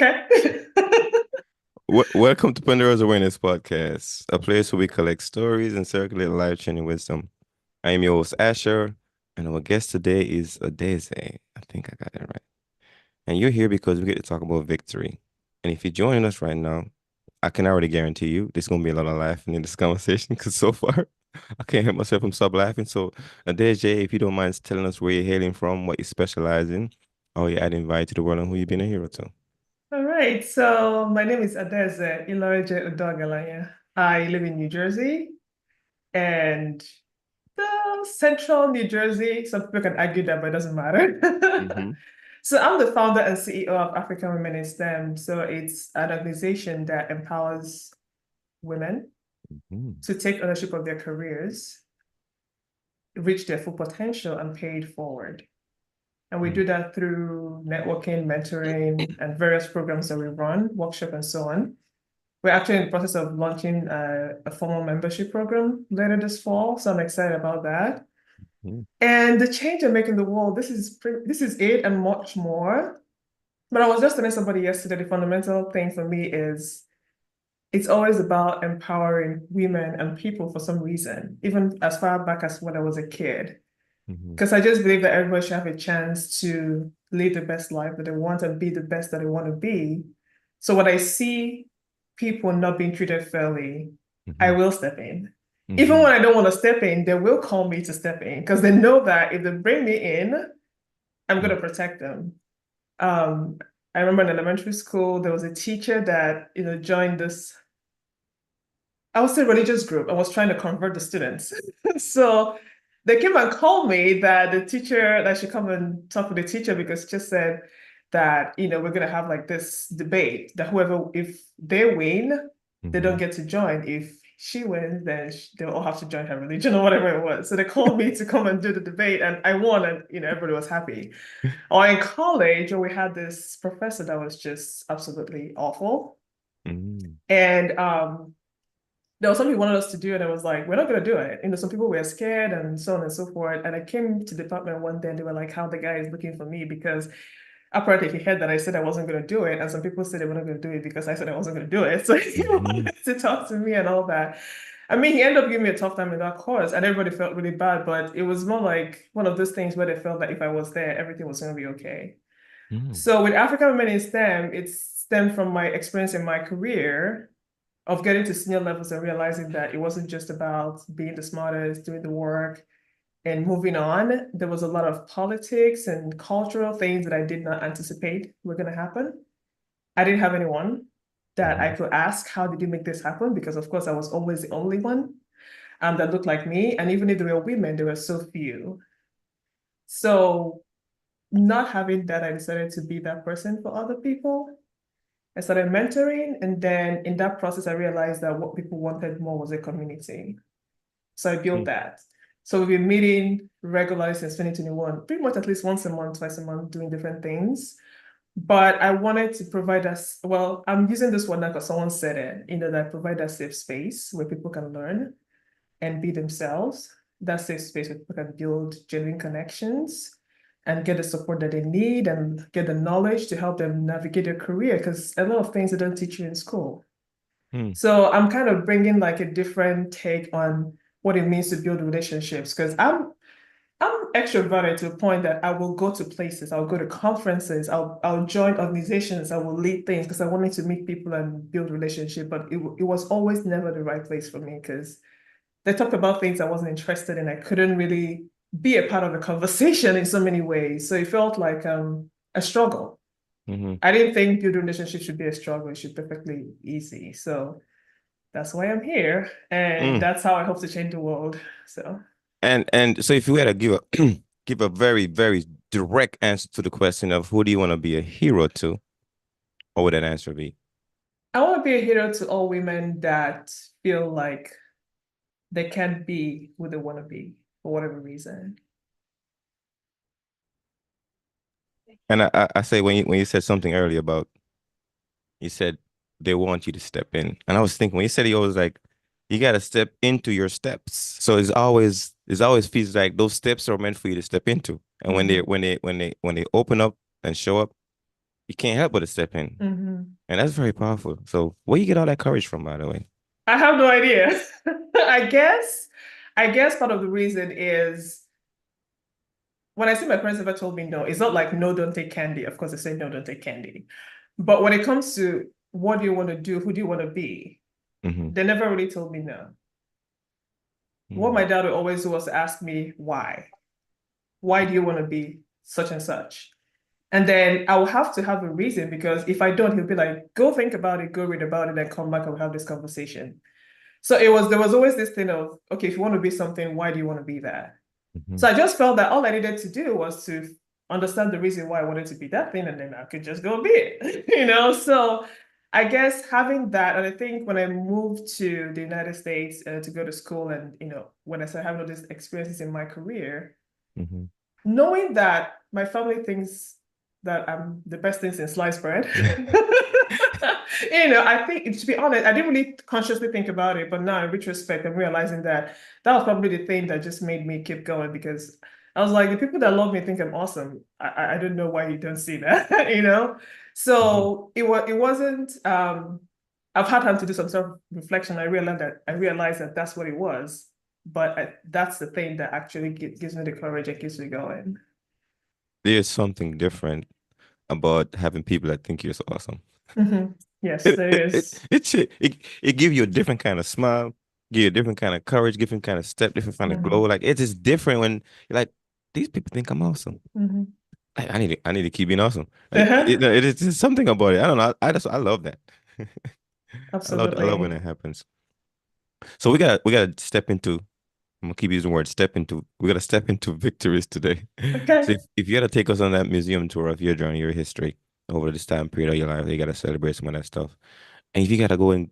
Okay. Welcome to Pandora's Awareness Podcast, a place where we collect stories and circulate life-changing wisdom. I am your host, Asher, and our guest today is Adaeze. I think I got it right. And you're here because we get to talk about victory. And if you're joining us right now, I can already guarantee you there's going to be a lot of laughing in this conversation because so far I can't help myself from stop laughing. So, Adaeze, if you don't mind telling us where you're hailing from, what you specialize in, or you add invite to the world and who you've been a hero to. All right. So my name is Adaeze Iloeje. I live in New Jersey and the central New Jersey. Some people can argue that, but it doesn't matter. Mm-hmm. So I'm the founder and CEO of African Women in STEM. So it's an organization that empowers women Mm-hmm. to take ownership of their careers, reach their full potential, and pay it forward. And we do that through networking, mentoring, and various programs that we run, workshop, and so on. We're actually in the process of launching a formal membership program later this fall, so I'm excited about that. Mm-hmm. And the change I make in the world, this is it and much more. But I was just telling somebody yesterday, the fundamental thing for me is it's always about empowering women and people for some reason, even as far back as when I was a kid. Mm-hmm. Because I just believe that everybody should have a chance to live the best life that they want and be the best that they want to be. So when I see people not being treated fairly, I Mm-hmm. will step in. Even Mm-hmm. when I don't want to step in, they will call me to step in because they know that if they bring me in, I'm going to protect them. Um, I remember in elementary school, there was a teacher that, joined this, I would say religious group. I was trying to convert the students. So they came and called me that the teacher, that I should come and talk with the teacher because she just said that, we're going to have like this debate that whoever, if they win, they Mm-hmm. don't get to join. If she wins, then they'll all have to join her religion or whatever it was. So they called me to come and do the debate and I won and, everybody was happy. Or in college, we had this professor that was just absolutely awful. Mm-hmm. And there was something he wanted us to do, and I was like, we're not going to do it. Some people were scared and so on and so forth. And I came to the department one day and they were like, how the guy is looking for me because apparently he heard that I said I wasn't going to do it. And some people said they were not going to do it because I said I wasn't going to do it. So he Mm-hmm. wanted to talk to me and all that. I mean, he ended up giving me a tough time in that course, and everybody felt really bad, but it was more like one of those things where they felt that if I was there, everything was going to be okay. So with African Women in STEM, it's stemmed from my experience in my career of getting to senior levels and realizing that it wasn't just about being the smartest, doing the work, and moving on. There was a lot of politics and cultural things that I did not anticipate were going to happen. I didn't have anyone that I Mm-hmm. could ask, how did you make this happen? Because, of course, I was always the only one that looked like me. And even if there were women, there were so few. So, not having that, I decided to be that person for other people. I started mentoring, and then in that process, I realized that what people wanted more was a community. So I built that. So we've been meeting regularly since 2021, pretty much at least once a month, twice a month, doing different things. But I wanted to provide us, well, I'm using this one now because someone said it, that provide a safe space where people can learn and be themselves. That safe space where people can build genuine connections and get the support that they need and get the knowledge to help them navigate their career because a lot of things they don't teach you in school. Mm-hmm. So I'm kind of bringing like a different take on what it means to build relationships because I'm extroverted to a point that I will go to places, I'll go to conferences, I'll join organizations, I will lead things because I wanted to meet people and build relationship, but it was always never the right place for me because they talked about things I wasn't interested in. I couldn't really be a part of the conversation in so many ways. So it felt like a struggle. Mm-hmm. I didn't think building relationships should be a struggle. It should be perfectly easy. So that's why I'm here. And Mm. that's how I hope to change the world. So And so if you had to give a give a very, very direct answer to the question of who do you want to be a hero to, what would that answer be? I want to be a hero to all women that feel like they can't be who they want to be for whatever reason. And I say when you said something earlier about you said they want you to step in. And I was thinking when you said he always like you gotta step into your steps. So it's always feels like those steps are meant for you to step into. And when they Mhm. when they when they when they open up and show up, you can't help but to step in. Hmm. And that's very powerful. So where you get all that courage from, by the way? I have no idea. I guess, I guess part of the reason is when I see my parents ever told me no, it's not like no, don't take candy. Of course, they say no, don't take candy. But when it comes to what do you want to do, who do you want to be, Mm-hmm. they never really told me no. What my dad would always do was to ask me why. Why do you want to be such and such? And then I will have to have a reason because if I don't, he'll be like, go think about it, go read about it, and come back and we'll have this conversation. So there was always this thing of, okay, if you want to be something, why do you want to be that? Mm-hmm. So I just felt that all I needed to do was to understand the reason why I wanted to be that thing, and then I could just go be it, you know? So I guess having that, and I think when I moved to the United States to go to school, and when I started having all these experiences in my career, Mm-hmm. knowing that my family thinks that I'm the best thing since sliced bread. I think, to be honest, I didn't really consciously think about it, but now in retrospect, I'm realizing that that was probably the thing that just made me keep going because I was like, the people that love me think I'm awesome. I don't know why you don't see that. Mm-hmm. So it wasn't. I've had time to do some sort of reflection. I realized that that's what it was, but that's the thing that actually gives me the courage and keeps me going. There's something different about having people that think you're so awesome. Hmm. Yes, It there it it is. it, should- it give you a different kind of smile, give you a different kind of courage, different kind of step, different kind of glow. Hmm. Like it's just different when you're like, these people think I'm awesome. Hmm. Like, I need to keep being awesome. Like Uh-huh. it is just something about it. I don't know. I love that. I love when Absolutely. it happens. So we gotta step into. I'm gonna keep using the word step into. We gotta step into victories today. So Okay. if you gotta take us on that museum tour of your journey, your history over this time period of your life, you gotta celebrate some of that stuff. And if you gotta go and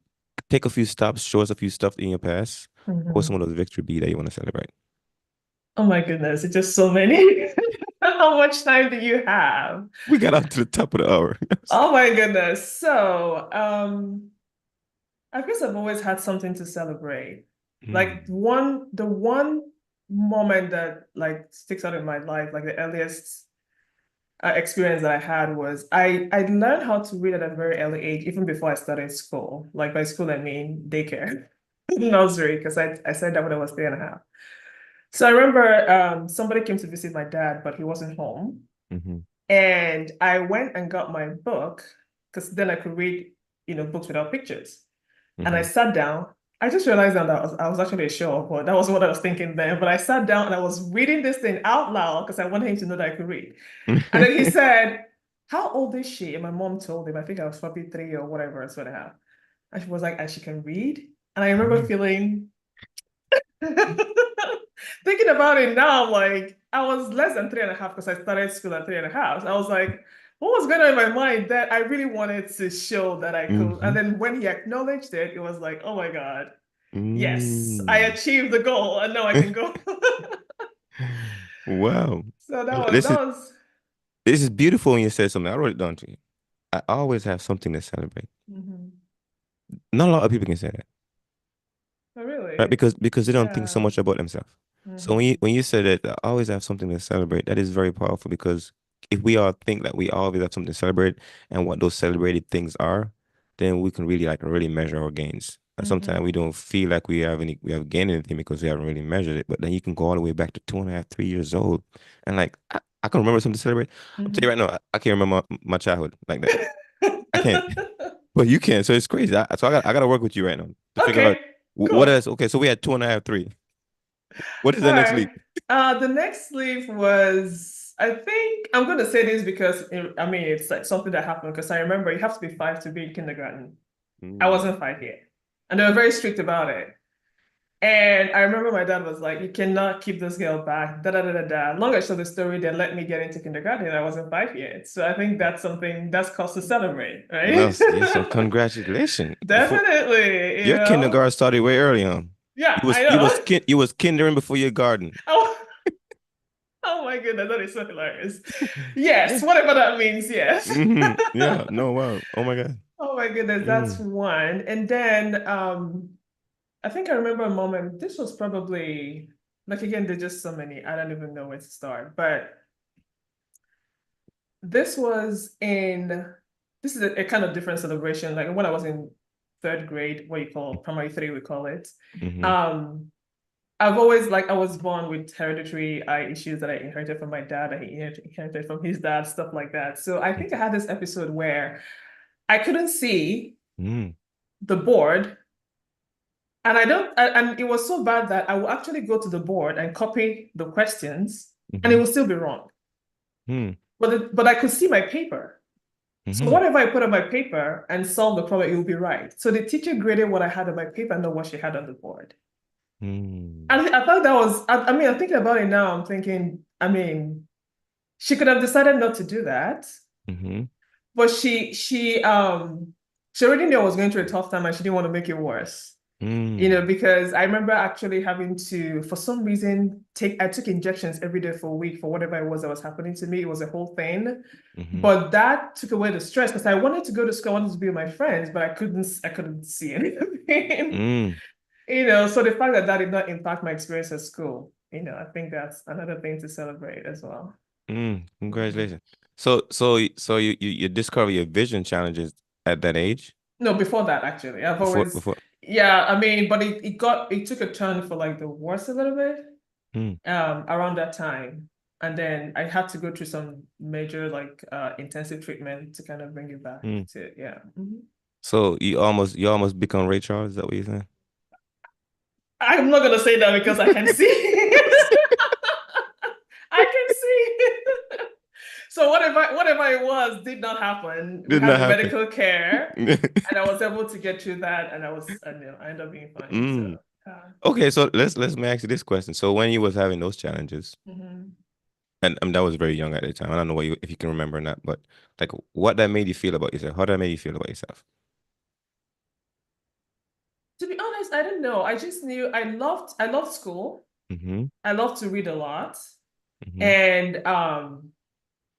take a few stops, show us a few stuff in your past, what would some Hmm. of those victory be that you want to celebrate? Oh my goodness, it's just so many. How much time do you have? We got up to the top of the hour. Oh my goodness. So, I guess I've always had something to celebrate. Like Mm, the one moment that like sticks out in my life, like the earliest experience that I had was I learned how to read at a very early age, even before I started school. Like by school, I mean daycare, nursery, because I said that when I was 3.5. So I remember somebody came to visit my dad, but he wasn't home. mm-hmm, And I went and got my book because then I could read, books without pictures. And I mm-hmm. sat down. I just realized that I was actually a show off, but that was what I was thinking then. But I sat down and I was reading this thing out loud because I wanted him to know that I could read. And then he said, how old is she? And my mom told him, I think I was probably 3 or whatever, 2.5. And she was like, and she can read. And I remember feeling, thinking about it now, I'm like, I was less than 3.5 because I started school at 3.5. So I was like, what was going on in my mind that I really wanted to show that I could. And Mm-hmm. then when he acknowledged it, it was like, oh my God, yes, I Mm. achieved the goal and now I can go. Wow. So that Yeah, was, This that is was, this is beautiful when you say something. I wrote it down to you. I always have something to celebrate. Mhm. Not a lot of people can say that. Oh, Right? really? Because they don't think so Yeah. much about themselves. So when you Hmm. when you say that I always have something to celebrate, that is very powerful because if we all think that we always have something to celebrate and what those celebrated things are, then we can really measure our gains. And sometimes we Hmm. don't feel like we have gained anything because we haven't really measured it. But then you can go all the way back to 2.5, 3 years old, and like I can remember something to celebrate. I'm telling you Hmm. right now, I can't remember my childhood like that. I can't. But you can, so it's crazy. So I got to work with you right now to figure out Okay, what cool. else. Okay, so we had 2.5, 3. What is All the next right. leap? The next sleep was, I think, I'm going to say this because I mean, it's like something that happened because I remember you have to be 5 to be in kindergarten. I Mm. wasn't 5 yet. And they were very strict about it. And I remember my dad was like, you cannot keep this girl back, da da da da da. Long as I the story, they let me get into kindergarten and I wasn't 5 yet. So I think that's something that's cause to celebrate, Well, right? yeah, so congratulations. Definitely, Your kindergarten started way early on. Yeah, You was I you was know. kin you was kindering before your garden. Oh, oh my goodness, that is so hilarious. Yes, whatever that means, yes. Yeah. No. Wow. Oh my God. Oh my goodness, that's Mm. one. And then I think I remember a moment, this was probably like again, there's just so many, I don't even know where to start. But this was in, this is a kind of different celebration. Like when I was in third grade, what you call primary three, we call it. Mm-hmm. Um, I've always like I was born with hereditary eye issues that I inherited from my dad, I inherited from his dad, stuff like that. So I think I had this episode where I couldn't see Mm-hmm. the board, and I don't, and it was so bad that I will actually go to the board and copy the questions, and it Mm-hmm. will still be wrong. Mm-hmm. But I could see my paper. So Mm-hmm. whatever I put on my paper and solve the problem, it will be right. So the teacher graded what I had on my paper, not what she had on the board. Mm-hmm. And I thought that was, I mean, I'm thinking about it now. I'm thinking, I mean, she could have decided not to do that, Mm-hmm. but she already knew I was going through a tough time and she didn't want to make it worse. Because I remember actually having to, for some reason, I took injections every day for a week for whatever it was that was happening to me. It was a whole thing. Mm-hmm. But that took away the stress because I wanted to go to school, I wanted to be with my friends, but I couldn't see anything. Mm-hmm. So the fact that that did not impact my experience at school, I think that's another thing to celebrate as well. Mhm. Congratulations. So you discover your vision challenges at that age? No, before that, actually, I've Before always, before. yeah, I mean, but it took a turn for like the worse a little bit. Mm, Around that time. And then I had to go through some major like intensive treatment to kind of bring it back mm. to, yeah. Mhm. So you almost become Ray Charles, is that what you're saying? I'm not gonna say that because I can see it. I can see it. So whatever it was did not happen. We Did had not the happen. medical care and I was able to get through that I ended up being fine. So Mm. Okay, so let's me ask you this question. So when you was having those challenges, mhm. and that was very young at the time. I don't know if you can remember or not, but like what that made you feel about yourself? How that made you feel about yourself? To be honest, I didn't know. I just knew I loved school. Mm-hmm. I loved to read a lot. Mm-hmm. And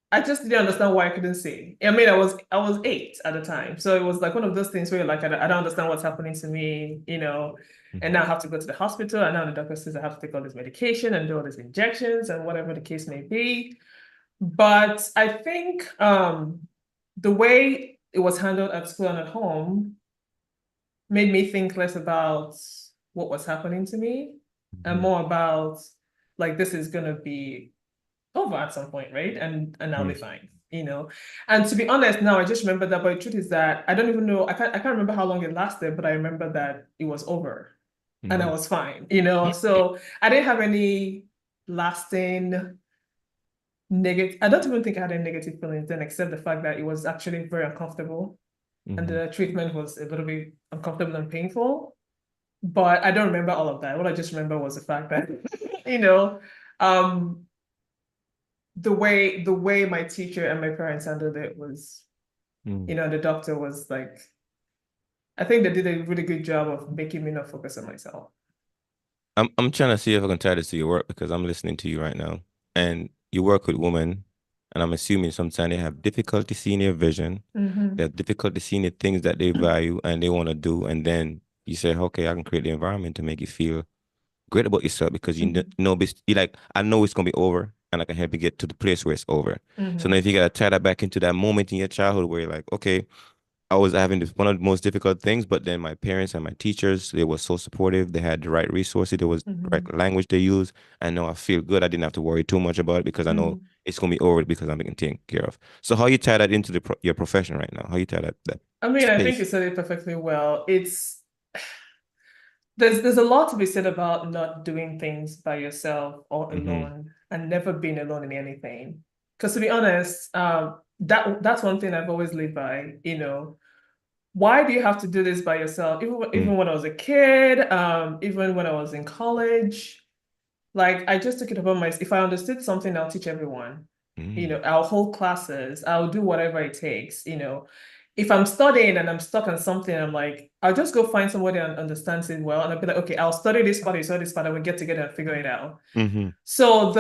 I just didn't understand why I couldn't see. I mean, I was 8 at the time, so it was like one of those things where like I don't understand what's happening to me, and now I have to go to the hospital, and now the doctor says I have to take all this medication and do all these injections and whatever the case may be. But I think the way it was handled at school and at home made me think less about what was happening to me and Mm-hmm. more about like this is gonna be over at some point, right? And I'll be Mm-hmm. fine. And to be honest, now I just remember that. But the truth is that I don't even know. I can't remember how long it lasted, but I remember that it was over, and I Mm-hmm. was fine. So I didn't have any lasting negative. I don't even think I had any negative feelings then, except the fact that it was actually very uncomfortable, and Mm-hmm. the treatment was a little bit uncomfortable and painful. But I don't remember all of that. What I just remember was the fact that, you know, um, the way my teacher and my parents handled it was, Mm-hmm. the doctor was like, I think they did a really good job of making me not focus on myself. I'm trying to see if I can tie this to your work because I'm listening to you right now, and you work with women, and I'm assuming sometimes they have difficulty seeing their vision, they Mm-hmm. have difficulty seeing the things that they value and they want to do, and then you say, okay, I can create the environment to make you feel great about yourself because you like I know it's gonna be over, and I can help you get to the place where it's over. So now Mm-hmm. if you gotta tie that back into that moment in your childhood where you're like, okay, I was having one of the most difficult things, but then my parents and my teachers, they were so supportive. They had the right resources. There was the Mm-hmm. right language they used. I know I feel good. I didn't have to worry too much about it because I know Mm-hmm. it's gonna be over because I'm being taken care of. So how you tie that into your profession right now? How you tie that I mean, I think you space? said it perfectly well. There's a lot to be said about not doing things by yourself or Mm-hmm. alone and never being alone in anything. Because to be honest, that's one thing I've always lived by. Why do you have to do this by yourself? Even when I was a kid, even when I was in college, like I just took it upon myself. If I understood something, I'll teach everyone. Mm-hmm. I'll hold classes. I'll do whatever it takes. If I'm studying and I'm stuck on something, I'm like, I'll just go find somebody that understands it well, and I'll be like, okay, I'll study this part, you study this part, and we get together and figure it out. Mm-hmm. So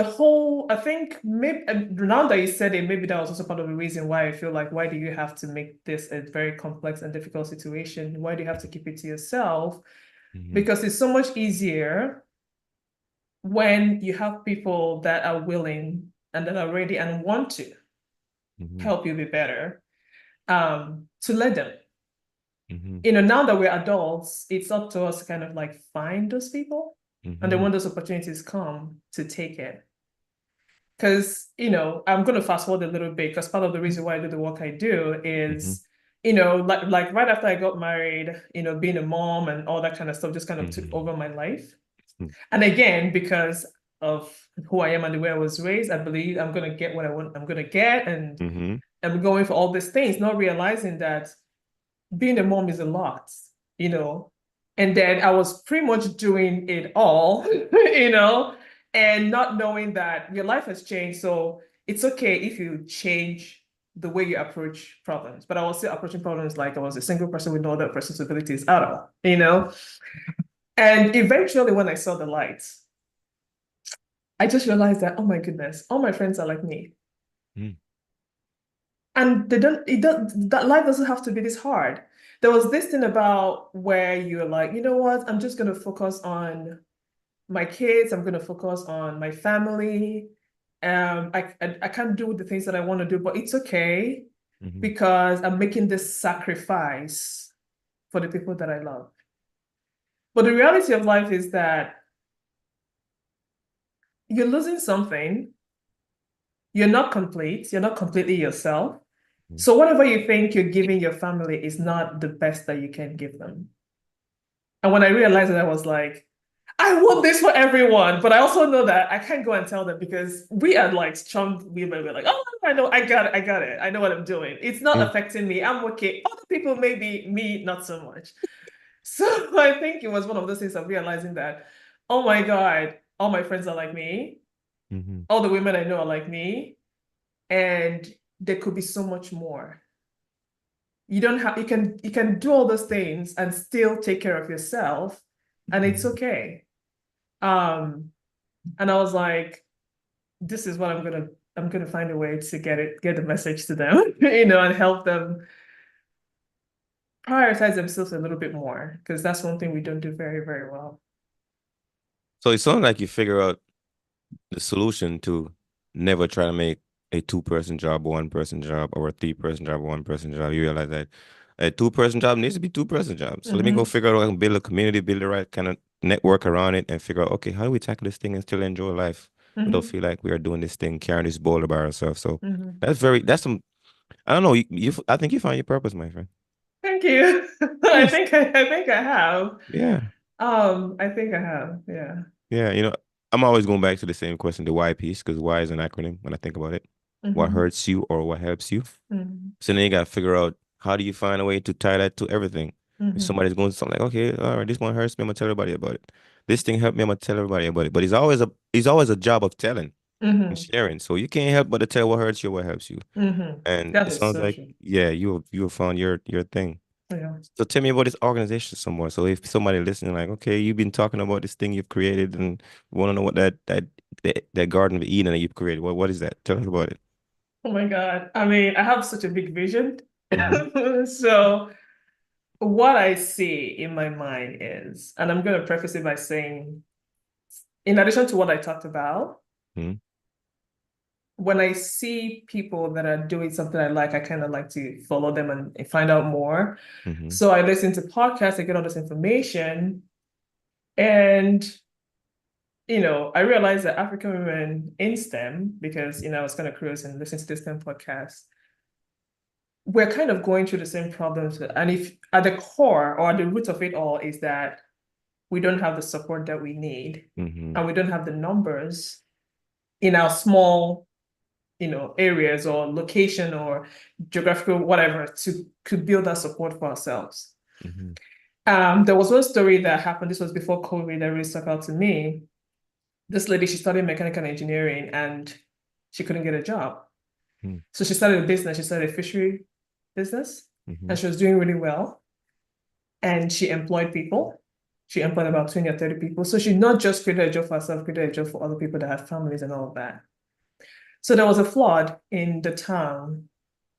I think maybe now that you said it, maybe that was also part of the reason why I feel like, why do you have to make this a very complex and difficult situation? Why do you have to keep it to yourself? Mm-hmm. Because it's so much easier when you have people that are willing and that are ready and want to. Mm-hmm. help you be better, to let them. Mm-hmm. Now that we're adults, it's up to us to kind of like find those people. And then Mm-hmm. when those opportunities come, to take it. Because, I'm going to fast forward a little bit because part of the reason why I do the work I do Mm-hmm. is, like right after I got married, being a mom and all that kind of stuff just kind of took Mm-hmm. over my life. And again, because of who I am and the way I was raised, I believe I'm going to get what I want, I'm going to get. And Mm-hmm. I'm going for all these things, not realizing that being a mom is a lot, you know. And then I was pretty much doing it all, and not knowing that your life has changed. So it's okay if you change the way you approach problems. But I was still approaching problems like I was a single person with no other person's abilities at all. And eventually, when I saw the lights, I just realized that, oh my goodness, all my friends are like me. Mm-hmm. And that life doesn't have to be this hard. There was this thing about where you're like, you know what, I'm just gonna focus on my kids, I'm gonna focus on my family. I can't do the things that I want to do, but it's okay Mm-hmm. because I'm making this sacrifice for the people that I love. But the reality of life is that you're losing something, you're not complete, you're not completely yourself. So whatever you think you're giving your family is not the best that you can give them. And when I realized that, I was like, I want this for everyone, but I also know that I can't go and tell them because we are like strong women. We're like, oh, I know, I got it, I got it. I know what I'm doing. It's not Mm-hmm. affecting me. I'm okay. Other people, maybe me, not so much. So I think it was one of those things of realizing that, oh my God, all my friends are like me. Mm-hmm. All the women I know are like me. And there could be so much more. You don't have you can do all those things and still take care of yourself, and it's Mm-hmm. okay. um and I was like, this is what I'm gonna find a way to get the message to them, and help them prioritize themselves a little bit more, because that's one thing we don't do very, very well. So it sounds like you figure out the solution to never try to make a two-person job a one-person job or a three-person job a one-person job. You realize that a two-person job needs to be two-person job. So let me go Mm-hmm. figure out how I can build a community, build the right kind of network around it, and figure out, okay, how do we tackle this thing and still enjoy life without Mm-hmm. feel like we are doing this thing, carrying this boulder by ourselves. So Mm-hmm. that's some, I don't know, I think you found your purpose, my friend. Thank you. I Yes. think I think I have. Yeah. I think I have. Yeah. Yeah. I'm always going back to the same question, the why piece, because why is an acronym when I think about it. What Mm-hmm. hurts you or what helps you? Mm-hmm. So then you gotta figure out how do you find a way to tie that to everything. If Mm-hmm. somebody's going to something like, okay, all right, this one hurts me, I'm gonna tell everybody about it. This thing helped me, I'm gonna tell everybody about it. But it's always a job of telling and Mm-hmm. sharing. So you can't help but to tell what hurts you, what helps you. Mm-hmm. And That it is sounds so like, true. yeah, you have found your thing. Yeah. So tell me about this organization some more. So if somebody listening, like, okay, you've been talking about this thing you've created and want to know what that Garden of Eden that you've created. What is that? Tell us about it. Oh my God. I mean, I have such a big vision. Mm-hmm. So what I see in my mind is, and I'm going to preface it by saying, in addition to what I talked about, Mm-hmm. when I see people that are doing something I like, I kind of like to follow them and find out more. Mm-hmm. So I listen to podcasts, I get all this information, and I realized that African women in STEM, because I was kind of curious and listening to the STEM podcast, we're kind of going through the same problems. And if at the core or at the root of it all is that we don't have the support that we need, Mm-hmm. and we don't have the numbers in our small, areas or location or geographical, whatever, to could build that support for ourselves. Mm-hmm. There was one story that happened. This was before COVID that really stuck out to me. This lady, she studied mechanical engineering and she couldn't get a job. So she started a business. She started a fishery business, Mm-hmm. and she was doing really well. And she employed people. She employed about 20 or 30 people. So she not just created a job for herself, created a job for other people that had families and all of that. So there was a flood in the town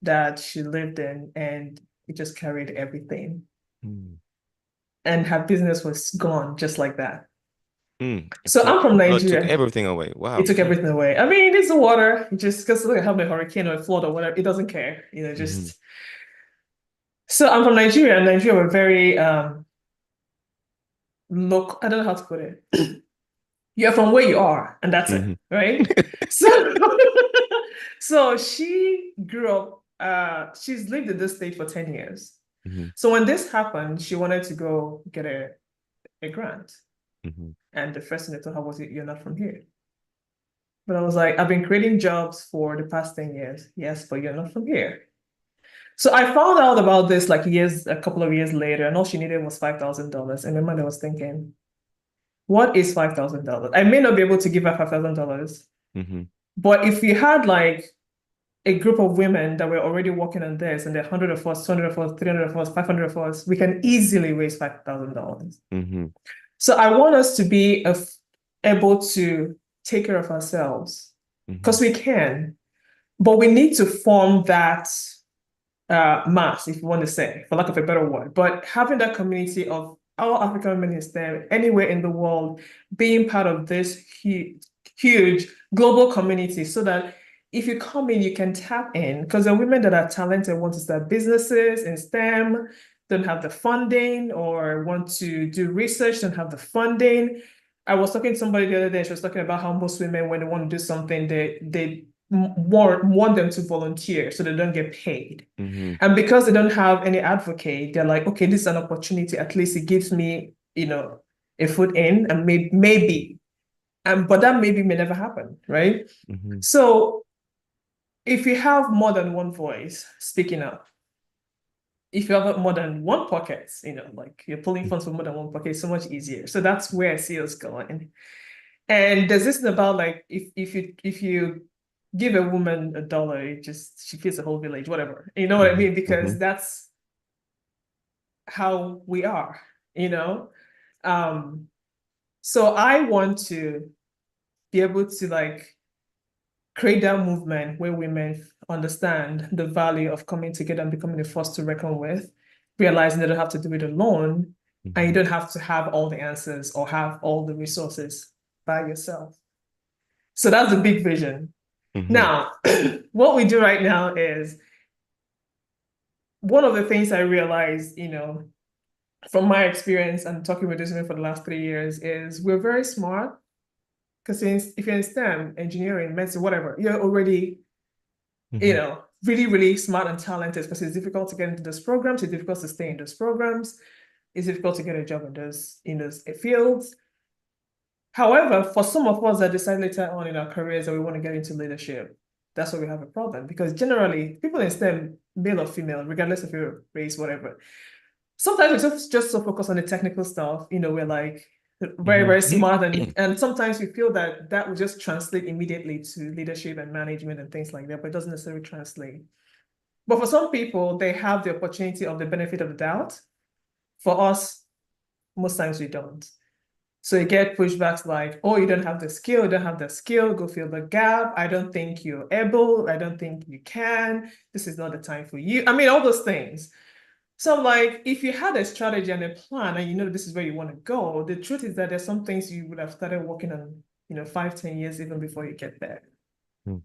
that she lived in, and it just carried everything. Mm-hmm. And her business was gone just like that. It So I'm from flood took Nigeria. everything away. It Wow. took everything away. I mean, it's the water. Just because look at how a hurricane or a flood or whatever, it doesn't care. Mm-hmm. Just so I'm from Nigeria, and Nigeria were very local. I don't know how to put it. You're from where you are, and that's it, Mm-hmm. right? So so she grew up, she's lived in this state for 10 years. Mm-hmm. So when this happened, she wanted to go get a grant. Mm-hmm. And the first thing they told her was, you're not from here. But I was like, I've been creating jobs for the past 10 years. Yes, but you're not from here. So I found out about this like a couple of years later, and all she needed was $5,000. And my mind, I was thinking, what is $5,000? I may not be able to give her $5,000, Mm-hmm. but if you had like a group of women that were already working on this, and there are 100 of us, 200 of us, 300 of us, 500 of us, we can easily raise $5,000. Mm-hmm. So I want us to be able to take care of ourselves Mm-hmm. because we can, but we need to form that mass, if you want to say, for lack of a better word. But having that community of all African women in STEM anywhere in the world being part of this huge global community so that if you come in, you can tap in because the women that are talented want to start businesses in STEM, don't have the funding, or want to do research, don't have the funding. I was talking to somebody the other day, she was talking about how most women, when they want to do something, they want them to volunteer so they don't get paid. Mm-hmm. And because they don't have any advocate, they're like, okay, this is an opportunity. At least it gives me, a foot in, and maybe, but that maybe may never happen, right? Mm-hmm. So if you have more than one voice speaking up, if you have more than one pocket, like you're pulling funds from more than one pocket, it's so much easier. So that's where I see us going. And there's this thing about like if you give a woman $1, she feeds a whole village, whatever. You know what I Mm-hmm. mean? Mm-hmm. Because that's how we are, you know? Um, so I want to be able to like create that movement where women understand the value of coming together and becoming a force to reckon with, realizing they don't have to do it alone, and you Mm-hmm. don't have to have all the answers or have all the resources by yourself. So that's the big vision. Mm-hmm. Now, what we do right now is one of the things I realized, from my experience and talking with this women for the last 3 years is we're very smart because if you're in STEM, engineering, medicine, whatever, you're already, Mm-hmm. really, really smart and talented because it's difficult to get into those programs. It's difficult to stay in those programs. It's difficult to get a job in those fields. However, for some of us that decide later on in our careers that we want to get into leadership, that's where we have a problem because generally people in STEM, male or female, regardless of your race, whatever, sometimes we're just so focused on the technical stuff, we're like very, very smart, and sometimes we feel that that will just translate immediately to leadership and management and things like that, but it doesn't necessarily translate. But for some people, they have the opportunity of the benefit of the doubt. For us, most times we don't. So you get pushbacks like, oh, you don't have the skill, go fill the gap. I don't think you're able. I don't think you can. This is not the time for you. I mean, all those things. So like, if you had a strategy and a plan and you know this is where you want to go, the truth is that there's some things you would have started working on, 5, 10 years even before you get there. Mm-hmm.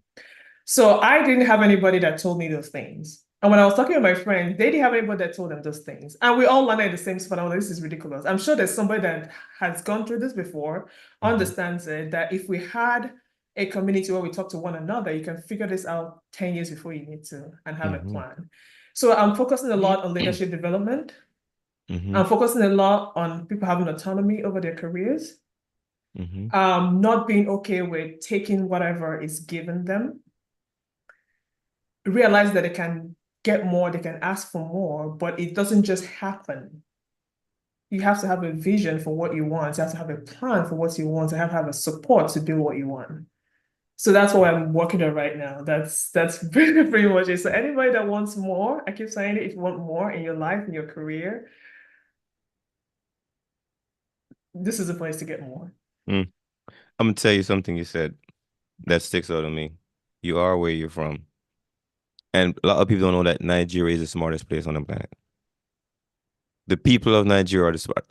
So I didn't have anybody that told me those things. And when I was talking with my friends, they didn't have anybody that told them those things. And we all landed at the same spot. I was like, this is ridiculous. I'm sure there's somebody that has gone through this before, Mm-hmm. understands it, that if we had a community where we talk to one another, you can figure this out 10 years before you need to and have a Mm-hmm. plan. So I'm focusing a lot on leadership development. Mm-hmm. I'm focusing a lot on people having autonomy over their careers, Mm-hmm. not being okay with taking whatever is given them, realize that they can get more, they can ask for more, but it doesn't just happen. You have to have a vision for what you want. You have to have a plan for what you want. You have to have a support to do what you want. So that's what I'm working on right now. That's pretty much it. So anybody that wants more, I keep saying it, if you want more in your life, in your career, this is a place to get more. Mm. I'm gonna tell you something you said that sticks out to me. You are where you're from. And a lot of people don't know that Nigeria is the smartest place on the planet. the people of Nigeria are the smart.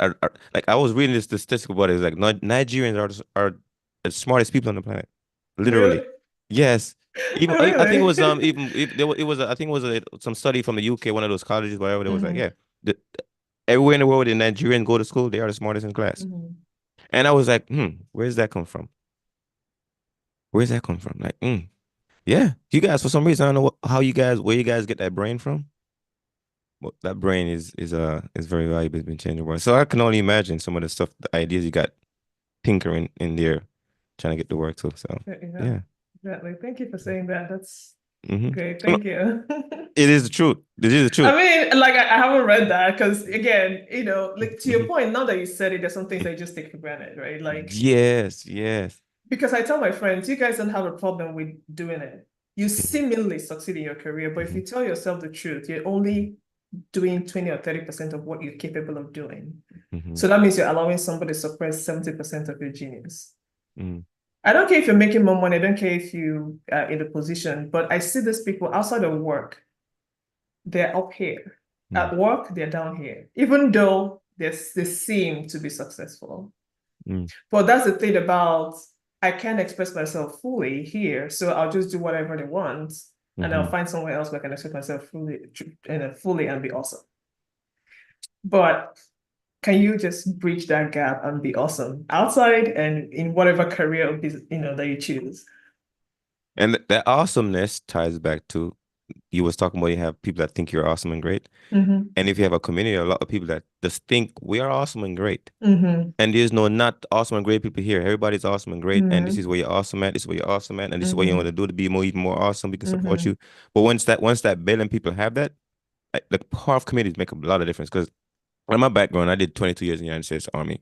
Like I was reading this statistic about it. It's like Nigerians are the smartest people on the planet, literally. Really? Yes. Even I think it Really? was even if there was, it was I think it was some study from the UK, one of those colleges, whatever. It was like, Hmm. yeah, the, everywhere in the world, the Nigerians go to school, they are the smartest in class. Hmm. And I was like, where's that come from? Where's that come from? Like, yeah, you guys for some reason I don't know how you guys where you guys get that brain from. Well, that brain is very valuable. It's been changing the world. So I can only imagine some of the stuff, the ideas you got tinkering in there, trying to get to work too. So Yeah, yeah. exactly. Thank you for saying that. That's Mm-hmm. great. Thank you. It is the truth. It is the I truth. mean, like I haven't read that because again, like to your Mhm. point, now that you said it, there's some things I just take for granted, right? Like Yes, yes. because I tell my friends, you guys don't have a problem with doing it. You Mhm, seemingly succeed in your career, but if mhm, you tell yourself the truth, you're only doing 20 or 30% of what you're capable of doing. mhm, So that means you're allowing somebody to suppress 70% of your genius. mhm, I don't care if you're making more money, I don't care if you are in a position, but I see these people outside of work, they're up here. mhm, At work, they're down here, even though they seem to be successful. mhm, But that's the thing about I can't express myself fully here, so I'll just do whatever they want, and I'll mhm. find somewhere else where I can express myself fully and be awesome. But can you just bridge that gap and be awesome outside and in whatever career that you choose? And that awesomeness ties back to you was talking about you have people that think you're awesome and great. Mm-hmm. And if you have a community, a lot of people that just think we are awesome and great. Mm-hmm. And there's no not awesome and great people here. Everybody's awesome and great. And this Mm-hmm. is where you're awesome at. This is where you're awesome at. And this is what you want Mm-hmm. to do to be more even more awesome. We can support Mm-hmm. you. But once that billion people have that, like, the power of communities make a lot of difference. Because in my background, I did 22 years in the United States Army.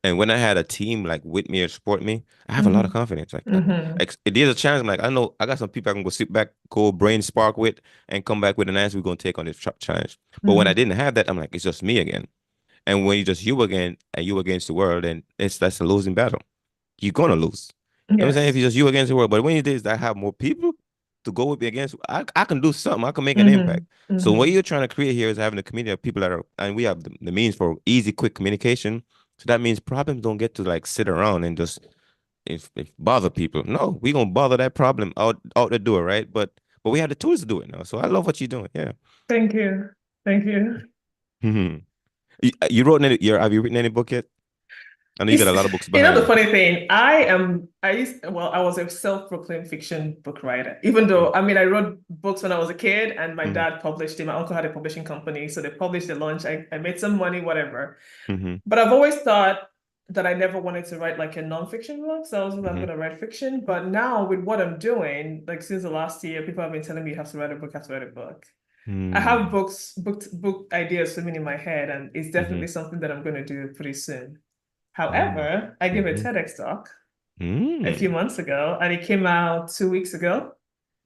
And when I had a team like with me or support me, I have a lot of confidence. Mm-hmm. Like it is a challenge. I'm like, I know I got some people I can go sit back, go brain spark with, and come back with an answer we're gonna take on this challenge. But when I Mm-hmm. didn't have that, I'm like, it's just me again. And when you just you again and you against the world, then that's a losing battle. You're gonna lose. You know what I'm saying? If Yes. you just you against the world, but when you do is I have more people to go with me against, I can do something. I can make an Mm-hmm. impact. So what Mm-hmm. you're trying to create here is having a community of people that are, and we have the means for easy, quick communication. So that means problems don't get to like sit around and just if bother people. No, we gonna bother that problem out the door, right? But we have the tools to do it now. So I love what you're doing. Yeah. Thank you. Thank you. Mhm. You wrote any? Have you written any book yet? I know you got It's a lot of books the behind you. funny thing. I was a self-proclaimed fiction book writer. Even Mm, though I mean I wrote books when I was a kid and my mhm, dad published it. My uncle had a publishing company, so they published the launch. I made some money, whatever. mhm, But I've always thought that I never wanted to write like a nonfiction book. So I was like, I'm mhm, gonna write fiction. But now with what I'm doing, like since the last year, people have been telling me you have to write a book, have to write a book. I have mm, book ideas swimming in my head, and it's definitely mhm, something that I'm gonna do pretty soon. mm, However, I gave a mhm, TEDx talk a few mm, months ago, and it came out 2 weeks ago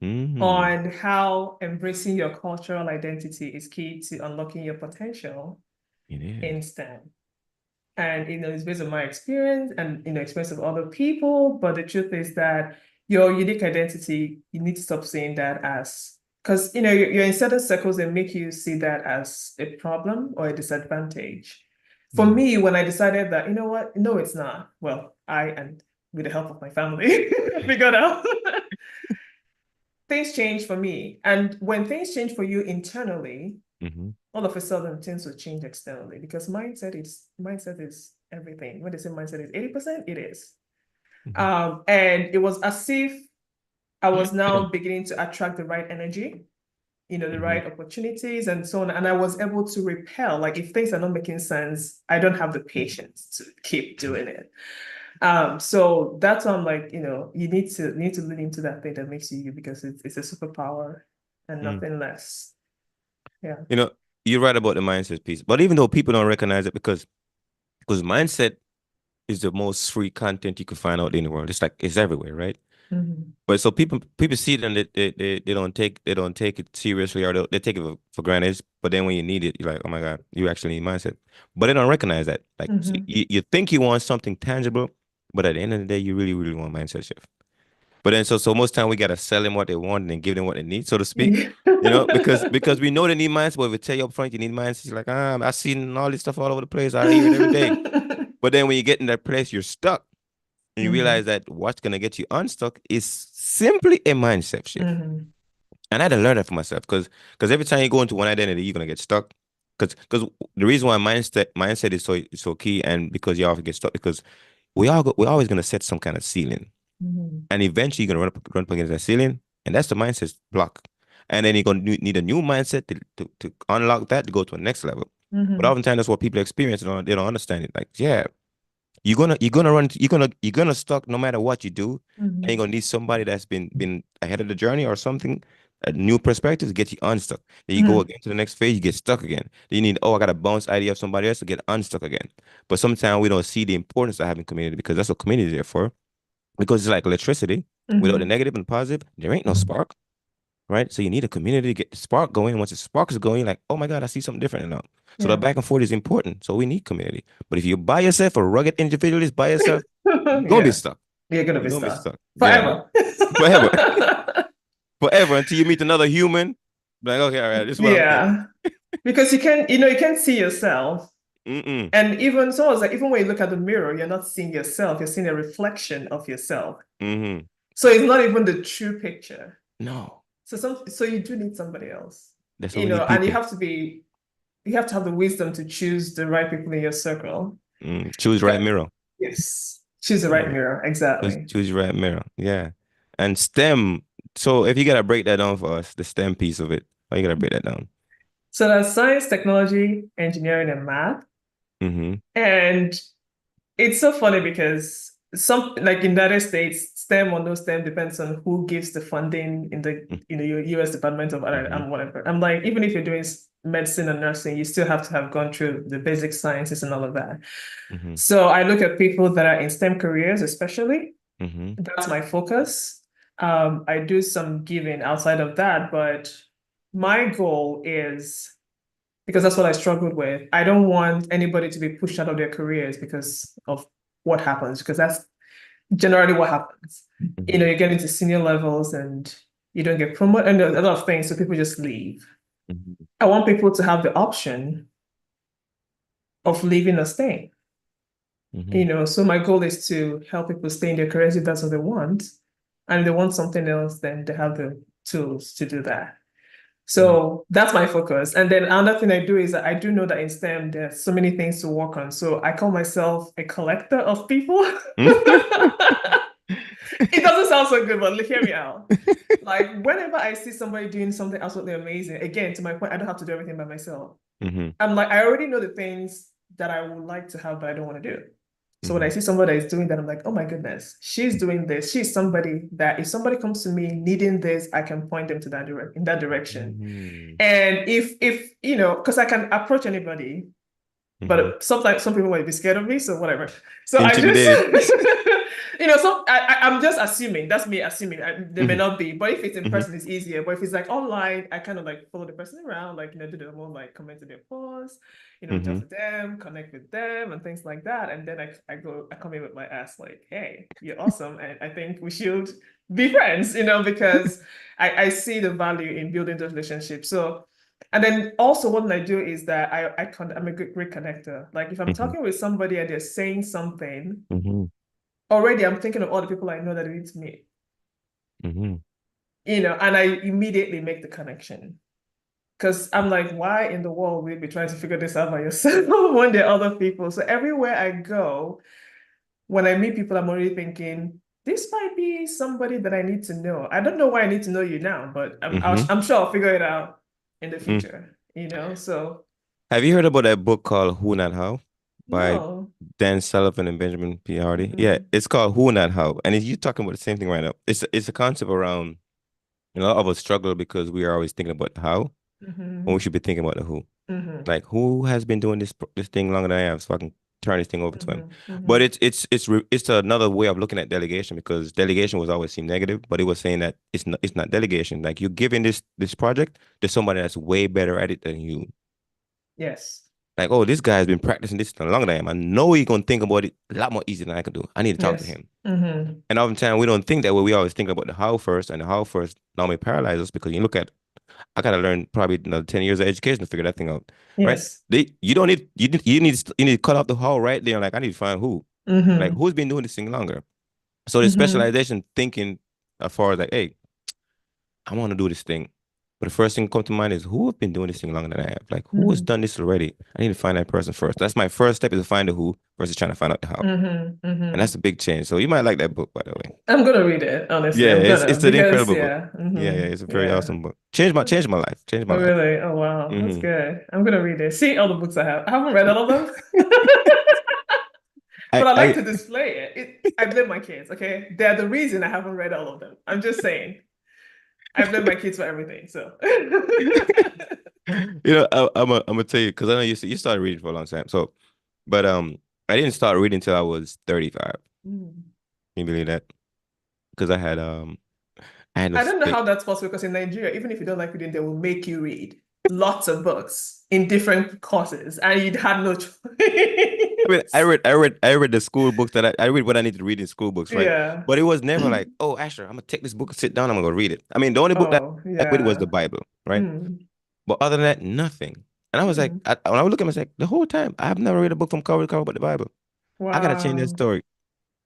mm. on how embracing your cultural identity is key to unlocking your potential It is. in STEM. And it's based on my experience and experience of other people. But the truth is that your unique identity, you need to stop seeing that as because you're in certain circles that make you see that as a problem or a disadvantage. For Mm, me, when I decided that, you know what, no, it's not. Well, and with the help of my family, figured out things change for me. And when things change for you internally, mhm, all of a sudden things will change externally because mindset is everything. When they say mindset is 80%, it is. mhm. And it was as if I was now beginning to attract the right energy, the Mhm, right opportunities and so on. And I was able to repel, like if things are not making sense, I don't have the patience to keep doing it. So that's why I'm like, you need to lean into that thing that makes you you because it's a superpower and mm. nothing less. Yeah. You know, you're right about the mindset piece, but even though people don't recognize it because mindset is the most free content you can find out in the world. It's like it's everywhere, right? Mhm. But so people see it and they don't take it seriously or they take it for granted. But then when you need it, you're like, oh my God, you actually need mindset. But they don't recognize that. Like so Mhm. you think you want something tangible, but at the end of the day, you really, really want mindset shift. But then so most time we gotta sell them what they want and then give them what they need, so to speak. Yeah. Because we know they need mindset, but if we tell you up front you need mindset, you're like, I seen all this stuff all over the place. I hear it every day. But then when you get in that place, you're stuck. And you Hmm. realize that what's gonna get you unstuck is simply a mindset shift. Hmm. And I had to learn that for myself because every time you go into one identity, you're gonna get stuck. Because the reason why mindset is so key, and because you often get stuck because we're always gonna set some kind of ceiling, Hmm. and eventually you're gonna run up against that ceiling, and that's the mindset block. And then you're gonna need a new mindset to unlock that to go to a next level. But Hmm. oftentimes that's what people experience. They don't understand it. Like, yeah, you're gonna stuck no matter what you do, and you're Hmm. gonna need somebody that's been ahead of the journey or something, a new perspective to get you unstuck. Then you go Hmm. again to the next phase, you get stuck again. Then you need, oh, I got a bounce idea of somebody else to get unstuck again. But sometimes we don't see the importance of having community because that's what community is there for. Because it's like electricity. Without the Hmm. negative and positive, there ain't no spark, right? So you need a community to get the spark going. Once the spark is going, you're like, oh my God, I see something different now. So the Yeah. back and forth is important. So we need community. But if you're by yourself, a rugged individualist by yourself, you're gonna be Yeah. stuck. You're gonna You're be gonna be stuck stuck. Yeah, forever. forever, forever until you meet another human. Like, okay, all right, this is what I'm thinking. Yeah. Because you can't see yourself. Mm-mm. And even so, it's like even when you look at the mirror, you're not seeing yourself, you're seeing a reflection of yourself. Mm-hmm. So it's not even the true picture. No, So you do need somebody else, that's why we need people. you have to have the wisdom to choose the right people in your circle. Choose right mirror. Yes. Choose the right Yeah, mirror. Exactly. choose your right mirror. Yeah, and STEM. So if you gotta break that down for us, the STEM piece of it, how you gotta break that down? So that's science, technology, engineering, and math. Mm-hmm. And it's so funny because some like in the United States, STEM or no STEM depends on who gives the funding in the US Department of Mm-hmm. whatever. I'm like, even if you're doing medicine and nursing, you still have to have gone through the basic sciences and all of that. Mm-hmm. So I look at people that are in STEM careers, especially. Mm-hmm. That's my focus. I do some giving outside of that, but my goal is because that's what I struggled with. I don't want anybody to be pushed out of their careers because of what happens, because that's generally what happens. Mm-hmm. You get into senior levels and you don't get promoted and a lot of things, so people just leave. Mm-hmm. I want people to have the option of leaving or staying. Mm-hmm. So my goal is to help people stay in their careers if that's what they want. And if they want something else, then they have the tools to do that. So that's my focus. And then another thing I do is that I do know that in STEM, there's so many things to work on. So I call myself a collector of people. It doesn't sound so good, but hear me out. Like whenever I see somebody doing something absolutely amazing, again, to my point, I don't have to do everything by myself. Mm-hmm. I'm like, I already know the things that I would like to have, but I don't want to do. So when I Mm-hmm. see somebody that is doing that, I'm like, oh my goodness, she's doing this. She's somebody that if somebody comes to me needing this, I can point them to in that direction. Mm-hmm. And if because I can approach anybody, Mm-hmm. but sometimes some people might be scared of me, so whatever. So I just, Intimidated. so I'm just assuming. That's me assuming. They may Mm-hmm. not be, but if it's in Mm-hmm. person, it's easier. But if it's like online, I kind of like follow the person around, like do the whole like comment to their posts, reach out Mm-hmm. to them, connect with them, and things like that. And then I come in with my ass like, hey, you're awesome, and I think we should be friends, because I see the value in building those relationships. So. And then also what I do is that I'm a great connector. Like if I'm Mm-hmm. talking with somebody and they're saying something, Mm-hmm. already I'm thinking of all the people I know that need to meet, Mm-hmm. and I immediately make the connection. Because I'm like, why in the world would you be trying to figure this out by yourself when there are other people? So everywhere I go, when I meet people, I'm already thinking, this might be somebody that I need to know. I don't know why I need to know you now, but Mm-hmm. I'm sure I'll figure it out in the Mm. future. So Have you heard about that book called Who Not How by no. Dan Sullivan and Benjamin P. Hardy? Yeah, Mm-mm. it's called Who Not How, and you're talking about the same thing right now. It's a concept around a lot of us struggle because we are always thinking about the how when we Mm-hmm. should be thinking about the who. Mm-hmm. Like who has been doing this thing longer than I have, so I can turn this thing over to him. Mm-hmm. But Mm-hmm. it's another way of looking at delegation because delegation was always seem negative, but it was saying that it's not delegation. Like you're giving this project to somebody that's way better at it than you. Yes. like, oh, this guy has been practicing this longer than I am. I know he's gonna think about it a lot more easier than I can do. I need to talk to Yes. him. Mm-hmm. And oftentimes we don't think that way. We always think about the how first, and the how first normally paralyzes us because you look at I gotta learn probably another 10 years of education to figure that thing out. Right? Yes. You don't need you need to cut off the how right there. Like I need to find who. Like Mm-hmm. who's been doing this thing longer. So the Mm-hmm. specialization thinking as far as like, hey, I want to do this thing. But the first thing come to mind is who have been doing this thing longer than I have? Like who has Mm-hmm. done this already? I need to find that person first. That's my first step is to find the who versus trying to find out the how. Mm-hmm. And Mm-hmm. that's a big change. So you might like that book, by the way. I'm gonna read it, honestly. Yeah, I'm gonna it's an because incredible book. yeah. Yeah, yeah, Mm-hmm. it's a very Yeah. awesome book. Changed my life. Changed my Oh, life. really? Oh, wow. That's Hmm good. I'm gonna read it. See all the books I have. I haven't read all of them, I but I like I to display it. I blame my kids, okay? They're the reason I haven't read all of them. I'm just saying. I blame my kids for everything. So. I'm gonna tell you because I know you started reading for a long time. So, but I didn't start reading until I was 35. Mm. Can you believe that? Because I had no I don't know space. how that's possible because in Nigeria, even if you don't like reading, they will make you read lots of books in different courses, and you'd had no I mean, choice. I read the school books that I read what I need to read in school books, right? Yeah. But it was never like, oh, Asher, I'm gonna take this book and sit down, I'm gonna go read it. I mean, the only book that Oh, I read was the yeah. Bible, right? Mm. But other than that, nothing. And I was like, Mm. when I was looking, I was like, the whole time, I've never read a book from cover to cover but the Bible. I gotta change that Wow. story.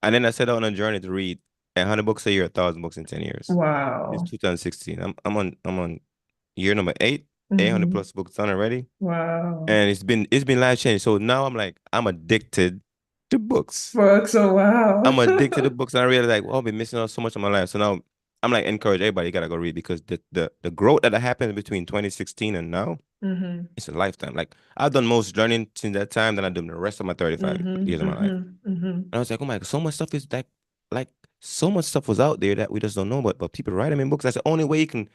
And then I set out on a journey to read 100 books a year, 1,000 books in 10 years. It's Wow. 2016. I'm on year number eight, 800 Hmm. plus books done already. Wow. And it's been life changing. So now I'm like, I'm addicted to books. Books, oh wow. I'm addicted to books, and I realize like, well, I've been missing out so much of my life. So now I'm like, encourage everybody, you gotta go read because the growth that happened between 2016 and now, Hmm. it's a lifetime. Like I've done most learning since that time than I've done the rest of my 35 Hmm. years of my life. Hmm. And I was like, oh my God, so much stuff is like so much stuff was out there that we just don't know about, but people write them in books. That's the only way you can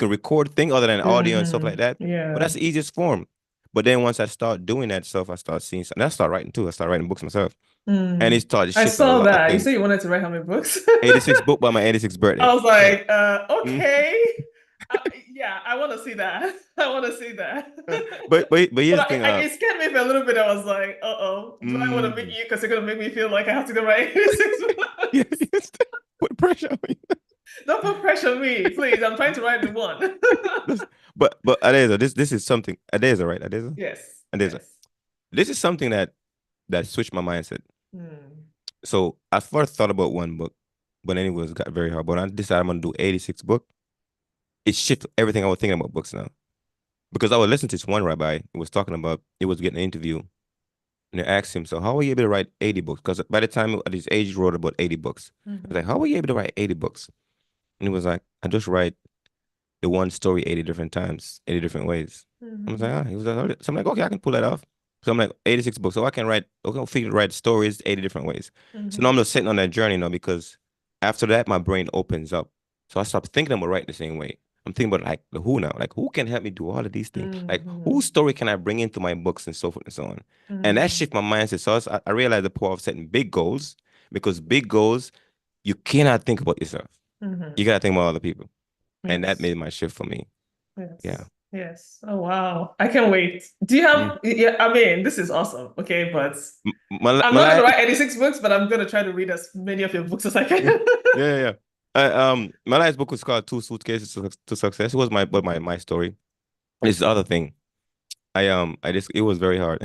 record things other than audio and stuff like that. But Yeah. that's the easiest form. But then once I start doing that stuff, I start seeing something. I start writing too. I start writing books myself. And it Mm. started I shifting a saw lot of that. You things. said you wanted to write how many books? 86 book by my 86th birthday. I was Yeah. like, Mhm. okay. Uh, yeah, I want to see that. I want to see that. But But here's the thing. it scared me for a little bit. I was like, uh-oh, do I want to meet Mm, you? Because you're going to make me feel like I have to go write 86 yeah, books. put pressure on me. Don't put pressure on me, please. I'm trying to write the one. But Adaeze, this is something. Adaeze, right? Adaeze? Yes, Adaeze. yes. This is something that switched my mindset. Hmm. So I first thought about one book, but then it was got very hard. But I decided I'm gonna do 86 book. It shifted everything I was thinking about books now. Because I was listening to this one rabbi who was talking about he was getting an interview and they asked him, so how were you able to write 80 books? Because by the time at his age he wrote about 80 books. I was like, Hmm. how were you able to write 80 books? And he was like, I just write the one story 80 different times, 80 different ways. I was like, Hmm. ah. He was like, "Oh." So I'm like, okay, I can pull that off. So I'm like, 86 books. So I can write, okay, I'll figure to write stories 80 different ways. So now I'm Hmm. just sitting on that journey now because after that, my brain opens up. So I stopped thinking about writing the same way. I'm thinking about like the who now. Like who can help me do all of these things? Like whose Hmm. story can I bring into my books and so forth and so on. And that Hmm. shift my mindset. So I realized the power of setting big goals because big goals, you cannot think about yourself. You Hmm. gotta think about other people. And that Yes. made my shift for me. Yeah. Yes. Yes. Oh wow. I can't wait. Do you Mm. have yeah, I mean, this is awesome. Okay, but I'm My not gonna life, write 86 books, but I'm gonna try to read as many of your books as I yeah, can. yeah, yeah. My last book was called Two Suitcases to Success. It was my story. This is the other thing. I just it was very hard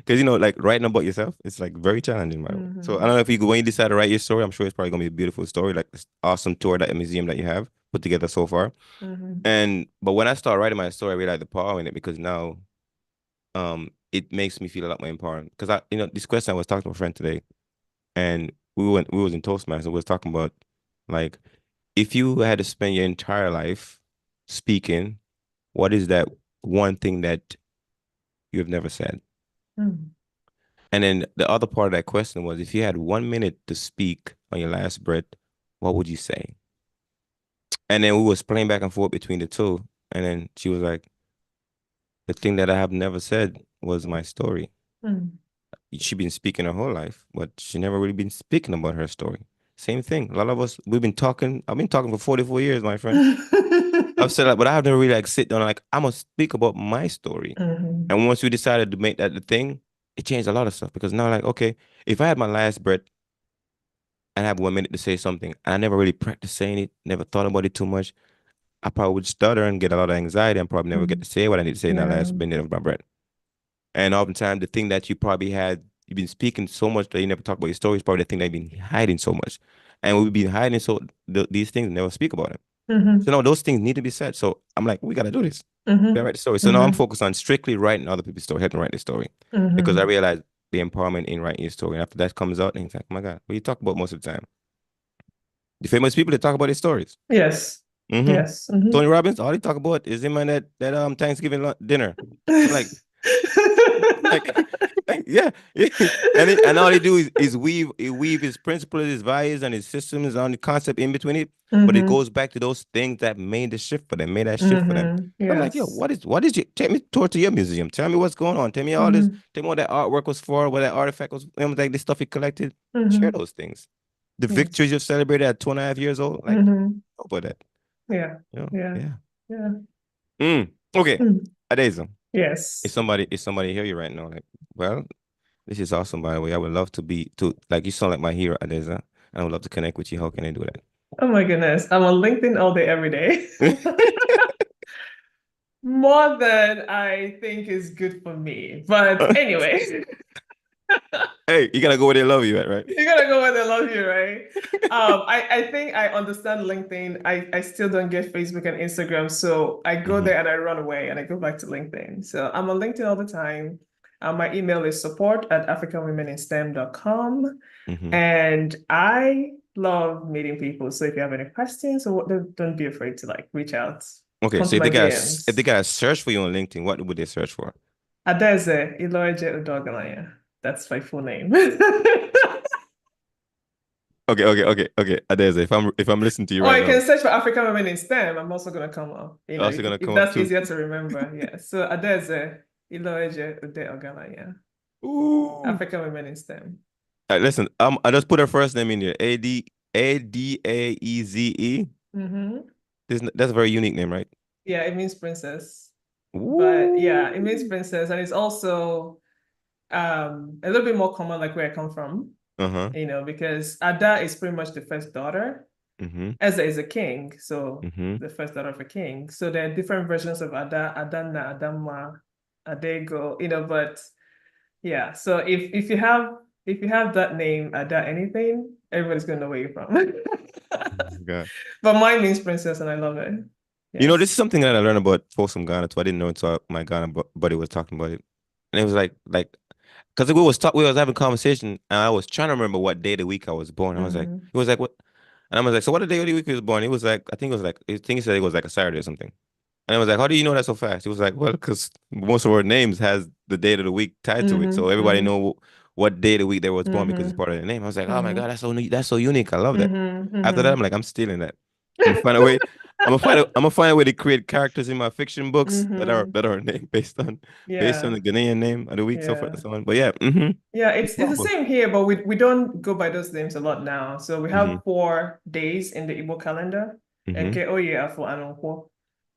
because like writing about yourself, it's like very challenging, by the way. So I don't Hmm. know if when you decide to write your story, I'm sure it's probably gonna be a beautiful story, like this awesome tour that museum that you have put together so far. Hmm. And but when I start writing my story, I realize the power in it because now it makes me feel a lot more empowered. Because this question I was talking to a friend today, and we was in Toastmasters. We was talking about like if you had to spend your entire life speaking, what is that one thing that you have never said? Hmm. And then the other part of that question was if you had 1 minute to speak on your last breath, what would you say? And then we was playing back and forth between the two. And then she was like, the thing that I have never said was my story. Hmm. She been speaking her whole life, but she never really been speaking about her story. Same thing. A lot of us, we've been talking. I've been talking for 44 years, my friend. I've said that, but I've never really like sit down and, like I'm gonna speak about my story. Mm-hmm. And once we decided to make that the thing, it changed a lot of stuff because now like okay, if I had my last breath and I have 1 minute to say something, and I never really practiced saying it, never thought about it too much, I probably would stutter and get a lot of anxiety and probably never get Mm-hmm. to say what I need to say in that Yeah. last minute of my breath. And oftentimes, the thing that you probably had, you've been speaking so much that you never talk about your story is probably the thing that you've been hiding so much. And we've been hiding these things, never speak about it. So Mm-hmm. no, those things need to be said. So I'm like, we gotta do this. We gotta Mm-hmm. write the story. So now I'm Mm-hmm. focused on strictly writing other people's story, helping write the story. Because I Mm-hmm. realized the empowerment in writing your story. And after that comes out, and it's like, oh my God, what you talk about most of the time? The famous people that talk about their stories. Yes. Mm-hmm. Yes. Mm-hmm. Tony Robbins, all he talk about is him and that Thanksgiving dinner. I'm like, like yeah, yeah. And all he do is weave his principles, his values, and his systems on the concept in between it. But it Mm-hmm. goes back to those things that made the shift for them, made that shift for them. Mm-hmm. So I'm like, yo, Yes. what is your take me tour to your museum? Tell me what's going on. Tell me all this. Mm-hmm. Tell me what that artwork was for, what that artifact was, like this stuff he collected. Share Mm-hmm. those things. The victories Yes. you've celebrated at 2.5 years old, like, Mm-hmm. how about that? Yeah. You know? Yeah. Yeah. Yeah. Okay. Mm. Adaeze, if Yes. somebody hear you right now, like, well, this is awesome, by the way. I would love to be to like you sound like my hero, Adaeze, and I would love to connect with you. How can I do Oh my goodness. I'm on LinkedIn all day, every day. that? More than I think is good for me. But anyway, Hey, you gotta go where they love you at, right? you gotta go where they love you, right? I think I understand LinkedIn. I still don't get Facebook and Instagram. So I go Mm-hmm. there and I run away and I go back to LinkedIn. So I'm on LinkedIn all the time. My email is support@africanwomenInSTEM.com. Mm-hmm. And I love meeting people. So if you have any questions, or don't be afraid to like reach out, Okay, come so to my if they DMs. got to search for you on LinkedIn, what would they search for? Adaeze Iloeje. That's my full name. Okay. Adaeze, if I'm listening to you Or right you now, can search for African women in STEM. I'm also gonna come up, also gonna if come up that's too. easier to remember. Yeah. So Adaeze Iloeje Ogalaya. Ooh. African women in STEM. All right, listen, I just put her first name in there. Adaeze. Mm-hmm. That's a very unique name, right? Yeah, it means princess. But yeah, it means Ooh. princess, and it's also a little bit more common like where I come from, Uh-huh. because Ada is pretty much the first daughter. Mm-hmm. Eze is a king, so Mm-hmm. the first daughter of a king. So there are different versions of Ada, Adana, Adama, Adego, but yeah. So if you have that name, Ada anything, everybody's gonna know where you're from. God. But mine means princess, and I love it. This is Yes. something that I learned about folks from Ghana too. I didn't know until my Ghana buddy was talking about it. And it was like because we was having a conversation and I was trying to remember what day of the week I was born. I was like, Mm-hmm. he was like, what? And I was like, so what day of the week he was born? He was like, I think he said it was like a Saturday or something. And I was like, how do you know that so fast? He was like, well, because most of our names has the date of the week tied to it. So Mm-hmm. everybody Mm-hmm. know what day of the week they was born because it's Mm-hmm. part of their name. I was like, oh my God, Mm-hmm. that's so unique. I love that. Mm-hmm. After that, Mm-hmm. I'm like, I'm stealing that. I'm gonna find a way. I'm gonna find a way to create characters in my fiction books that are Mm-hmm. that are named based on Yeah. the Ghanaian name of the week, Yeah. so on. But yeah, mm-hmm. Yeah, It's it's the powerful. same here, but we don't go by those names a lot now. So we Mm-hmm. have 4 days in the Igbo calendar. Mm-hmm. Eke Oye for Anonko.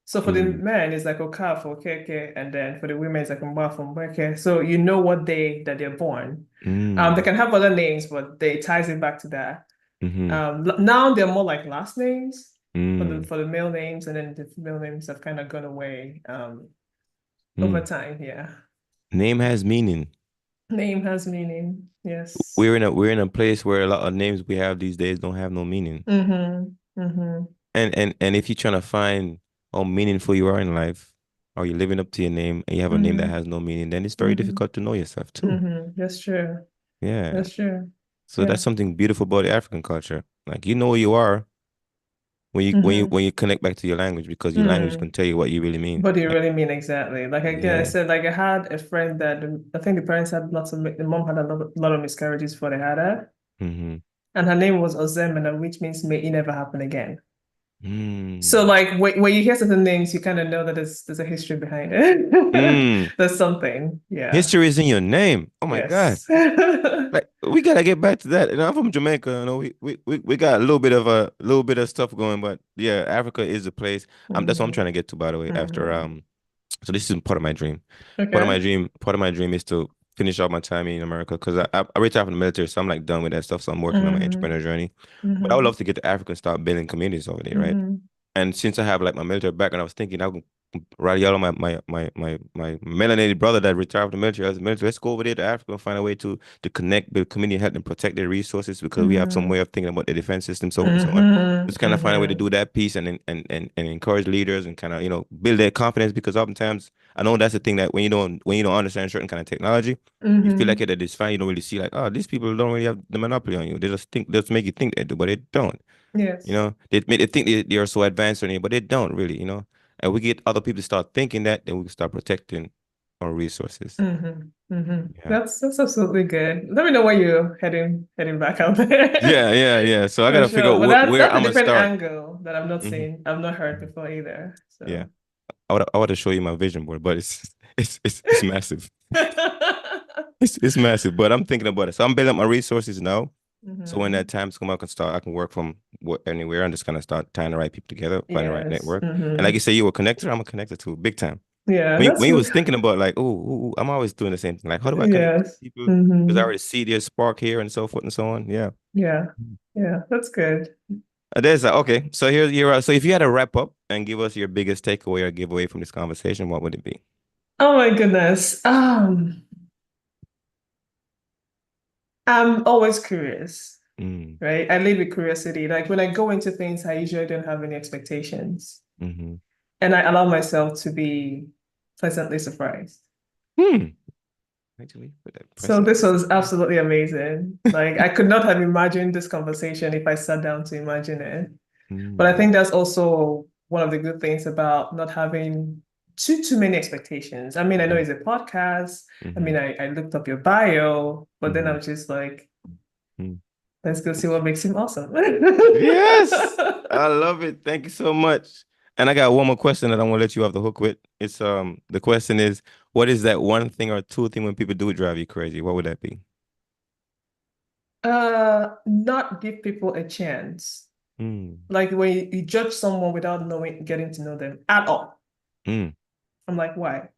So for the Mm-hmm. men, it's like Oka for Keke, and then for the women, it's like Mba for Mbeke. So you know what day that they're born. They can have other names, but they ties it back to that. Mm-hmm. Now they're more like last names for the Mm-hmm. for the male names, and then the female names have kind of gone away over time. Yeah, Name has meaning. name has meaning. Yes. We're in a place where a lot of names we have these days don't have no meaning. Mm-hmm. Mm-hmm. And if you're trying to find how meaningful you are in life, or you're living up to your name and you have a name that Mm-hmm. has no meaning, then it's very Mm-hmm. difficult to know yourself too. Mm-hmm. That's true. Yeah. That's true. So Yeah. that's something beautiful about the African culture. Like you know who you are when you when you Mm-hmm. when you connect back to your language because your language Mm. can tell you what you really mean. What do you Like, really mean exactly? Like again, I yeah. said, like I had a friend that I think the parents had the mom had a lot of miscarriages before they had her, Mm-hmm. and her name was Ozemena, which means may it never happen again. So Mm. like when you hear certain names, you kind of know that there's a history behind it. Mm. There's something. Yeah. History is in your name. Oh my God. Yes. Like we gotta get back to that. And I'm from Jamaica, you know, we got a little bit of stuff going, but yeah, Africa is the place. That's what I'm Mhm. trying to get to, by the way, after Mhm. so this is part of my dream. Okay. Part of my dream is to finish off my time in America because I retired from the military, so I'm like done with that stuff. So I'm working on my Mhm. entrepreneur journey. But I would Mhm. love to get to Africa and start building communities over there, right? Mhm. And since I have like my military background, I was thinking I could rally all of my melanated brother that retired from the military as a military. Let's go over there to Africa and find a way to connect, build community, help them protect their resources because we have some way Mhm. of thinking about the defense system, so forth and so on. Mhm. Just kind of find a way to Mhm. do that piece and encourage leaders and kind of build their confidence because oftentimes I know that's the thing that when you don't understand certain kind of technology, you feel like Mhm. it is fine. You don't really see like, oh, these people don't really have the monopoly on you. They just make you think they do, but they don't. Yes. They think they are so advanced or anything, but they don't really. And we get other people to start thinking that, then we can start protecting our resources. Yeah. That's absolutely good. Let me know when you're heading back out there. Yeah. So I For gotta figure sure. out But where that's a I'm gonna different start. angle that I've not Hmm seen. I've not heard before either. Yeah. So I would to show you my vision board, but it's it's massive. It's massive, but I'm thinking about it. So I'm building up my resources now. So when that hmm time's come, I can work from anywhere and just kind of start tying the right people together, find the right Yes. network. And like you say, you were connected, I'm a connector too, big time. Yeah, When that's you was thinking about like, I'm always doing the same thing. Like, how do I connect with yes. people? Because I hmm already see their spark here and so forth and so on. Yeah. Yeah. Yeah, that's good. There's okay. So so if you had to wrap up and give us your biggest takeaway or giveaway from this conversation, what would it be? Oh my goodness. I'm always curious, Mm, right? I live with curiosity. Like when I go into things, I usually don't have any expectations. mm-hmm. And I allow myself to be pleasantly surprised. Hmm. Actually, put that So present. this was absolutely amazing. Like I could not have imagined this conversation if I sat down to imagine it. But I Mm, think that's also one of the good things about not having too many expectations. I mean, I know mm-hmm. it's a podcast. I Mm-hmm. mean, I looked up your bio, but then I Mm-hmm. was just like, Mm. let's go see what makes him awesome. Yes, I love it. Thank you so much. And I got one more question that I want to let you off the hook with. It's the question is, what is that one thing or two thing when people do drive you crazy? What would that be? Not give people a chance. Mm, Like when you judge someone without getting to know them at all. mm, I'm like, why?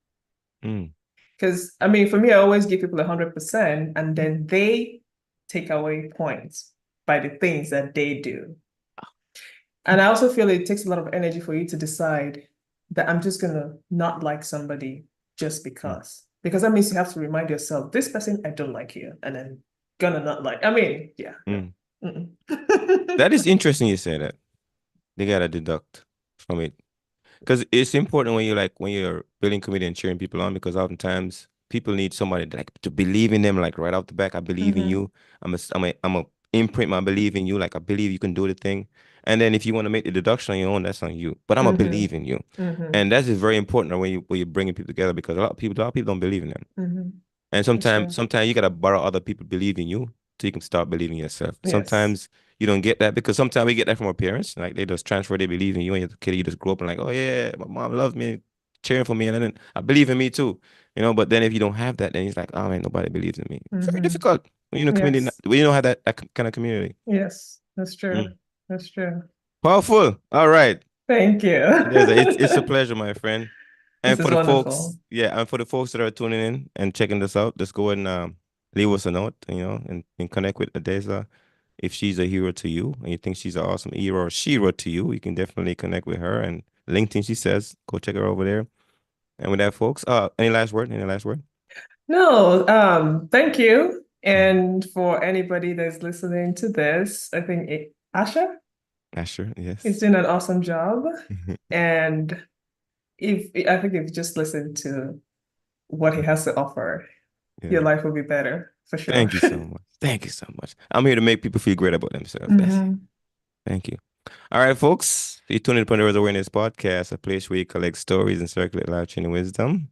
mm, Because I mean, for me, I always give people 100%, and then they take away points by the things that they do. And I also feel it takes a lot of energy for you to decide that I'm just gonna not like somebody just mm, because. Because that means you have to remind yourself, this person, I don't like you, and then gonna not like. I mean, yeah, no. mm. Mm-mm. That is interesting you say that. They gotta deduct from it. Because it's important when you're building community and cheering people on because oftentimes people need somebody to believe in them like right off the back. I believe in Mhm. you. I'm a imprint my believe in you. Like I believe you can do the thing. And then if you want to make the deduction on your own, that's on you. But I'm a believe Mhm. in you. Mhm. And that's just very important when you're bringing people together because a lot of people don't believe in them. Mhm. And That's sometimes true. sometimes you gotta borrow other people believe in you so you can start believing in yourself. Yes. Sometimes you don't get that because sometimes we get that from our parents. Like they just transfer they believe in you and you're a kid, you just grow up and like, oh yeah, my mom loves me, cheering for me, and then I believe in me too. But then if you don't have that, then it's like, oh man, nobody believes in me. Very Mhm. difficult when you're in a community Yes. when you don't have that kind of community. Yes. That's true. Mm. That's true. Powerful. All right. Thank you. It's a pleasure, my friend. This And for is the folks, wonderful. yeah, and for the folks that are tuning in and checking this out, just go ahead and leave us a note, and connect with Adaeze. If she's a hero to you and you think she's an awesome hero or shero to you, you can definitely connect with her. And LinkedIn, she says, go check her over there. And with that, folks, any last word? Any last word? No, thank you. Mhm. And for anybody that's listening to this, I think Asha Asher, is yes. doing an awesome job. And if I think if you just listen to what he has to offer, your Yeah. life will be better for sure. Thank you so much. Thank you so much. I'm here to make people feel great about themselves. That's it. Mhm. Thank you. All right, folks. You tuned in to the Awareness Podcast, a place where you collect stories and circulate life changing wisdom.